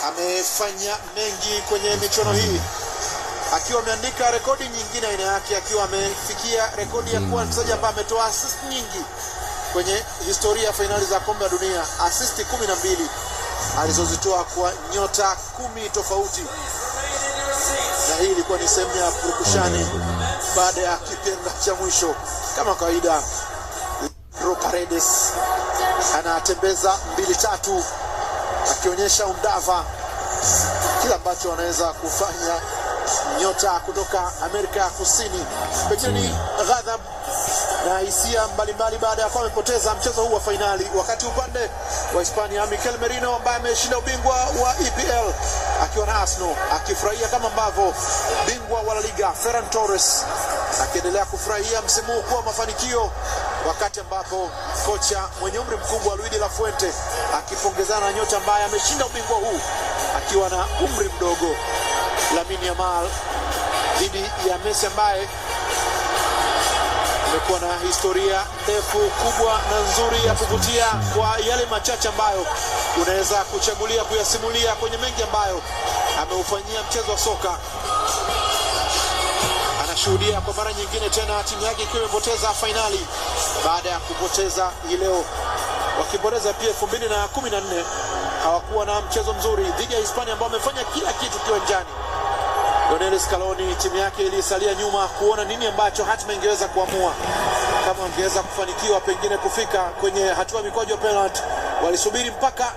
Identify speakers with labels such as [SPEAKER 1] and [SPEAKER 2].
[SPEAKER 1] amefanya mengi kwenye michuano hii, akiwa ameandika rekodi nyingine aina yake, akiwa amefikia rekodi ya kuwa mchezaji ambaye ametoa assist nyingi kwenye historia ya fainali za kombe la dunia. Assist 12 alizozitoa kwa nyota 10 tofauti, na hii ilikuwa ni sehemu ya purukushani baada ya kipenga cha mwisho. Kama kawaida, Paredes anatembeza 2-3 akionyesha undava kila ambacho anaweza kufanya nyota kutoka Amerika ya Kusini. Pengine ni ghadhabu na hisia mbalimbali baada ya kuwa amepoteza mchezo huu wa fainali, wakati upande wa Hispania Mikel Merino ambaye ameshinda ubingwa wa EPL akiwa na Arsenal akifurahia kama ambavyo bingwa wa La Liga Ferran Torres akiendelea kufurahia msimu huu kwa mafanikio, wakati ambapo kocha mwenye umri mkubwa Luis de la Fuente akipongezana na nyota ambaye ameshinda ubingwa huu akiwa na umri mdogo Lamine Yamal dhidi ya Messi ambaye amekuwa na historia ndefu, kubwa na nzuri ya kuvutia kwa yale machache ambayo unaweza kuchagulia kuyasimulia kwenye mengi ambayo ameufanyia mchezo wa soka. Anashuhudia kwa mara nyingine tena timu yake ikiwa imepoteza fainali baada ya kupoteza hii leo, wakipoteza pia 2014 hawakuwa na mchezo mzuri dhidi ya Hispania ambao wamefanya kila kitu kiwanjani. Lionel Scaloni, timu yake ilisalia nyuma kuona nini ambacho hatima ingeweza kuamua, kama angeweza kufanikiwa pengine kufika kwenye hatua mikwaju ya penalty. Walisubiri mpaka